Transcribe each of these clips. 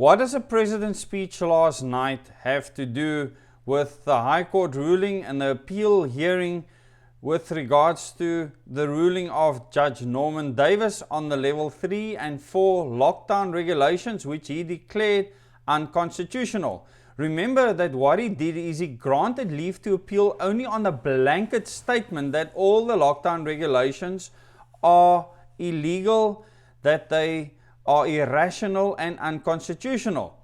What does the President's speech last night have to do with the High Court ruling and the appeal hearing with regards to the ruling of Judge Norman Davis on the level 3 and 4 lockdown regulations, which he declared unconstitutional? Remember that what he did is he granted leave to appeal only on the blanket statement that all the lockdown regulations are illegal, that they are irrational and unconstitutional.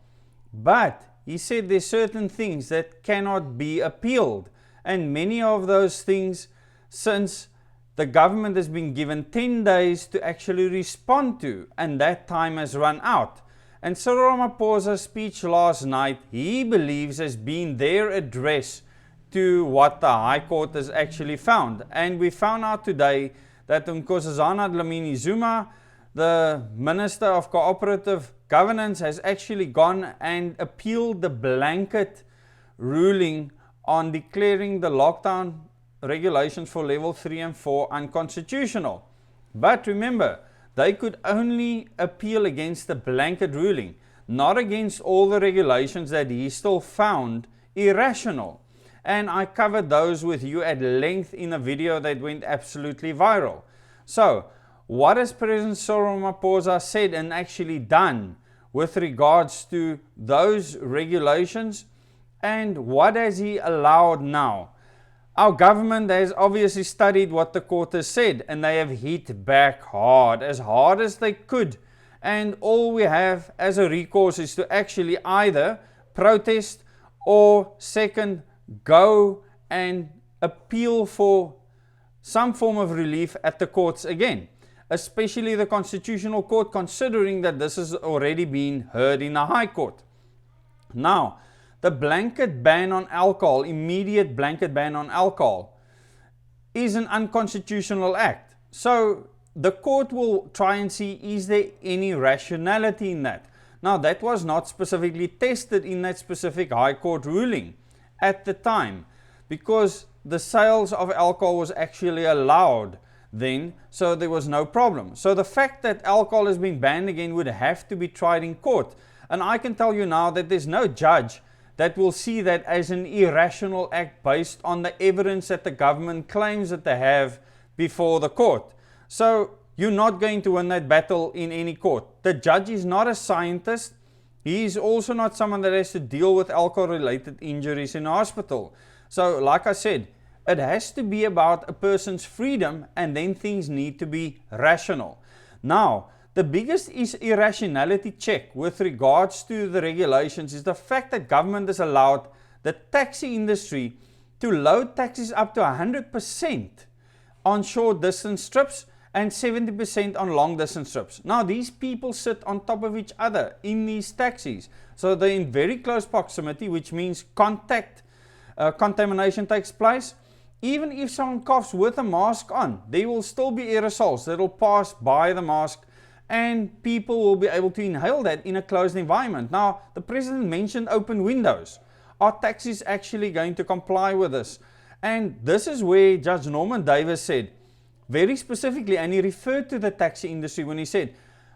But he said there's certain things that cannot be appealed, and many of those things, since the government has been given 10 days to actually respond to, and that time has run out. And Cyril Ramaphosa's speech last night, he believes, has been their address to what the High Court has actually found. And we found out today that Nkosazana Dlamini Zuma, the Minister of Cooperative Governance, has actually gone and appealed the blanket ruling on declaring the lockdown regulations for level 3 and 4 unconstitutional. But remember, they could only appeal against the blanket ruling, not against all the regulations that he still found irrational. And I covered those with you at length in a video that went absolutely viral. So, what has President Cyril Ramaphosa said and actually done with regards to those regulations, and what has he allowed now? Our government has obviously studied what the court has said, and they have hit back hard as they could. And all we have as a recourse is to actually either protest or second, go and appeal for some form of relief at the courts again, especially the Constitutional Court, considering that this has already been heard in the High Court. Now, the blanket ban on alcohol, immediate blanket ban on alcohol, is an unconstitutional act. So the court will try and see, is there any rationality in that? Now, that was not specifically tested in that specific High Court ruling at the time, because the sales of alcohol was actually allowed then, so there was no problem. So the fact that alcohol has been banned again would have to be tried in court. And I can tell you now that there's no judge that will see that as an irrational act based on the evidence that the government claims that they have before the court. So you're not going to win that battle in any court. The judge is not a scientist. He is also not someone that has to deal with alcohol-related injuries in a hospital. So like I said, it has to be about a person's freedom, and then things need to be rational. Now, the biggest irrationality check with regards to the regulations is the fact that government has allowed the taxi industry to load taxis up to 100% on short distance trips and 70% on long distance trips. Now, these people sit on top of each other in these taxis. So they're in very close proximity, which means contamination takes place. Even if someone coughs with a mask on, there will still be aerosols that will pass by the mask, and people will be able to inhale that in a closed environment. Now, the President mentioned open windows. Are taxis actually going to comply with this? And this is where Judge Norman Davis said, very specifically, and he referred to the taxi industry when he said,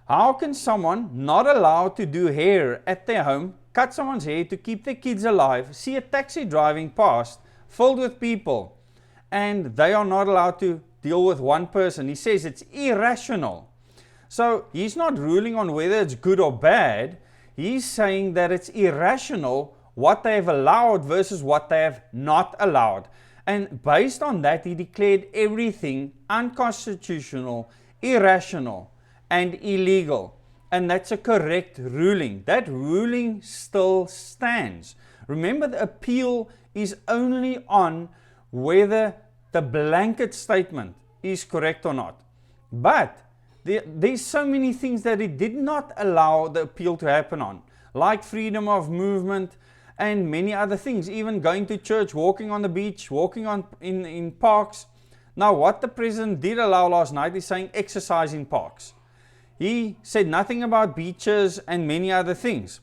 how can someone not allowed to do hair at their home, cut someone's hair to keep their kids alive, see a taxi driving past filled with people, and they are not allowed to deal with one person? He says it's irrational. So he's not ruling on whether it's good or bad. He's saying that it's irrational what they have allowed versus what they have not allowed. And based on that, he declared everything unconstitutional, irrational, and illegal. And that's a correct ruling. That ruling still stands. Remember, the appeal is only on whether the blanket statement is correct or not. But there's so many things that it did not allow the appeal to happen on, like freedom of movement and many other things, even going to church, walking on the beach, walking in parks. Now, what the President did allow last night is saying exercise in parks. He said nothing about beaches and many other things.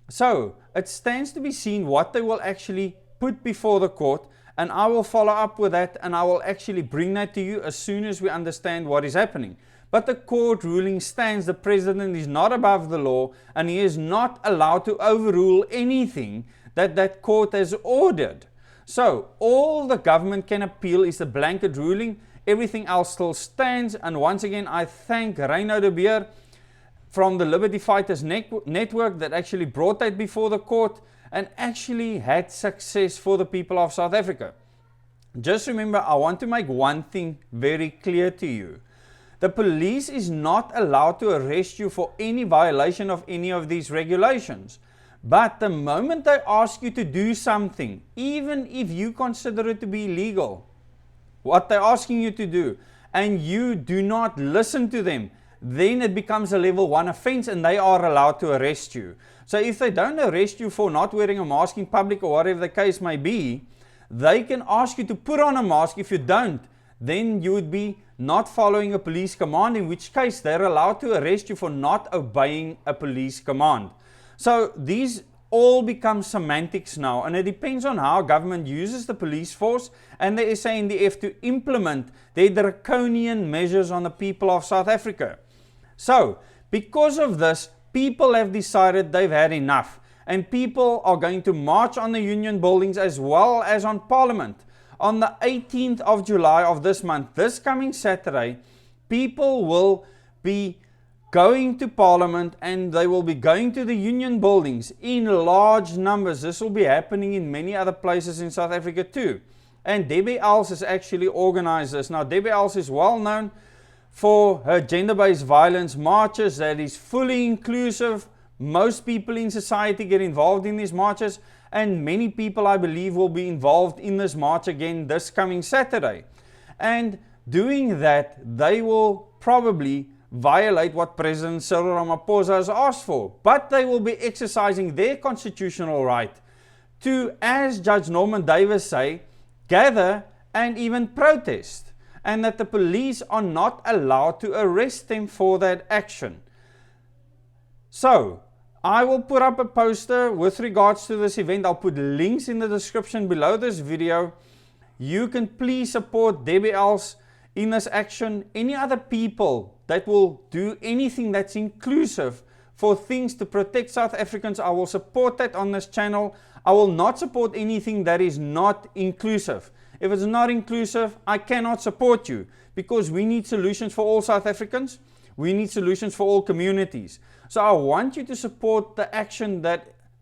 So it stands to be seen what they will actually put before the court, and I will follow up with that, and I will actually bring that to you as soon as we understand what is happening. But the court ruling stands. The president is not above the law, and he is not allowed to overrule anything that court has ordered. So all the government can appeal is the blanket ruling. Everything else still stands. And once again, I thank Reino de Beer from the Liberty Fighters Network that actually brought that before the court and actually had success for the people of South Africa. Just remember, I want to make one thing very clear to you. The police is not allowed to arrest you for any violation of any of these regulations. But the moment they ask you to do something, even if you consider it to be illegal, what they're asking you to do, and you do not listen to them, then it becomes a level 1 offense and they are allowed to arrest you. So if they don't arrest you for not wearing a mask in public or whatever the case may be, they can ask you to put on a mask. If you don't, then you would be not following a police command, in which case they're allowed to arrest you for not obeying a police command. So these all become semantics now, and it depends on how government uses the police force and the SANDF to implement their draconian measures on the people of South Africa. So, because of this, people have decided they've had enough, and people are going to march on the union buildings as well as on Parliament. On the 18th of July of this month, this coming Saturday, people will be going to Parliament and they will be going to the union buildings in large numbers. This will be happening in many other places in South Africa too. And Debbie Els has actually organized this. Now, Debbie Els is well known for her gender-based violence marches that is fully inclusive. Most people in society get involved in these marches, and many people, I believe, will be involved in this march again this coming Saturday. And doing that, they will probably violate what President Cyril Ramaphosa has asked for, but they will be exercising their constitutional right to, as Judge Norman Davis say, gather and even protest, and that the police are not allowed to arrest them for that action. So, I will put up a poster with regards to this event. I'll put links in the description below this video. You can please support Debbie Els in this action. Any other people that will do anything that's inclusive for things to protect South Africans, I will support that on this channel. I will not support anything that is not inclusive. If it's not inclusive, I cannot support you, because we need solutions for all South Africans. We need solutions for all communities. So I want you to support the action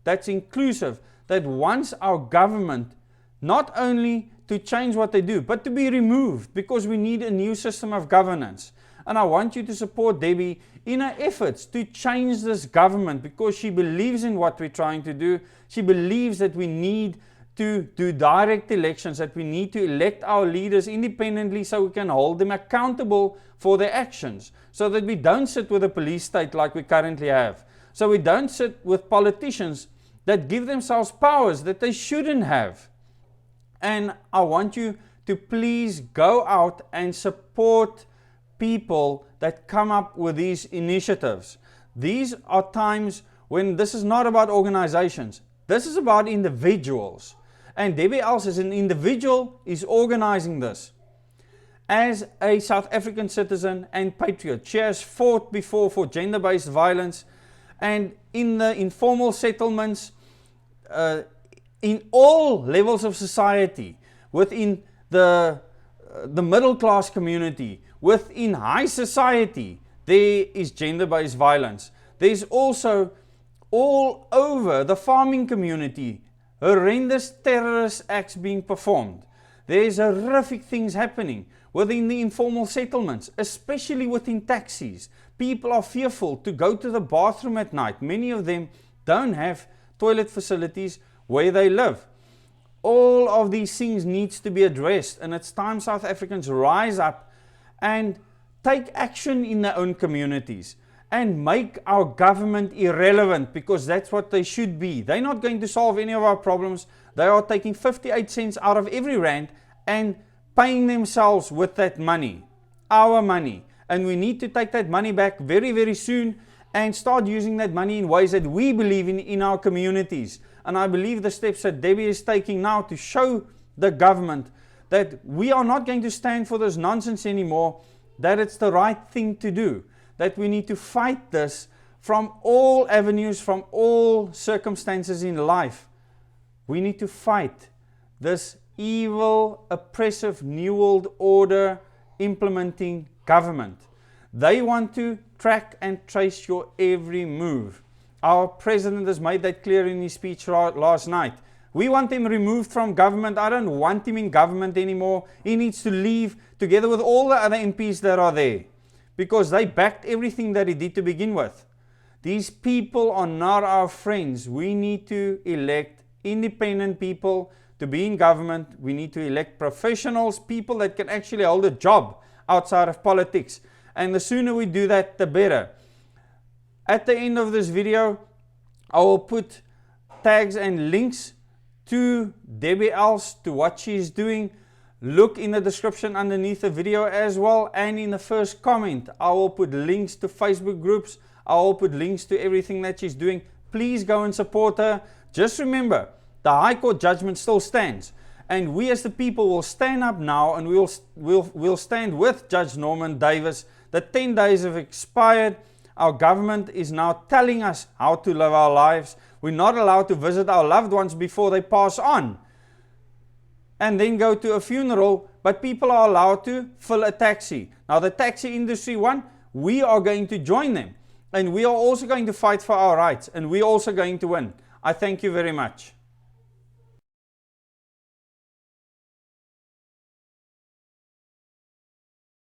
that's inclusive, that wants our government not only to change what they do, but to be removed, because we need a new system of governance. And I want you to support Debbie in her efforts to change this government, because she believes in what we're trying to do. She believes that we need to do direct elections, that we need to elect our leaders independently so we can hold them accountable for their actions, so that we don't sit with a police state like we currently have. So we don't sit with politicians that give themselves powers that they shouldn't have. And I want you to please go out and support people that come up with these initiatives. These are times when this is not about organizations. This is about individuals. And Debbie Els, as an individual, is organizing this. As a South African citizen and patriot, she has fought before for gender-based violence, and in the informal settlements, in all levels of society, within the middle class community, within high society, there is gender-based violence. There's also all over the farming community, horrendous terrorist acts being performed. There's horrific things happening within the informal settlements, especially within taxis. People are fearful to go to the bathroom at night. Many of them don't have toilet facilities where they live. All of these things needs to be addressed, and it's time South Africans rise up and take action in their own communities and make our government irrelevant, because that's what they should be. They're not going to solve any of our problems. They are taking 58 cents out of every rand and paying themselves with that money, our money. And we need to take that money back very, very soon and start using that money in ways that we believe in our communities. And I believe the steps that Debbie is taking now to show the government that we are not going to stand for this nonsense anymore. that it's the right thing to do, that we need to fight this from all avenues, from all circumstances in life. We need to fight this evil, oppressive New World Order implementing government. They want to track and trace your every move. Our president has made that clear in his speech last night. We want him removed from government. I don't want him in government anymore. He needs to leave together with all the other MPs that are there, because they backed everything that he did to begin with. These people are not our friends. We need to elect independent people to be in government. We need to elect professionals, people that can actually hold a job outside of politics. And the sooner we do that, the better. At the end of this video, I will put tags and links to Debbie Els, to what she is doing. Look in the description underneath the video as well, and in the first comment I will put links to Facebook groups. I will put links to everything that she's doing. Please go and support her. Just remember, the High Court judgment still stands, and we as the people will stand up now, and we'll stand with Judge Norman Davis. The 10 days have expired. Our government is now telling us how to live our lives. We're not allowed to visit our loved ones before they pass on and then go to a funeral, but people are allowed to fill a taxi. Now the taxi industry one, we are going to join them, and we are also going to fight for our rights, and we're also going to win. I thank you very much.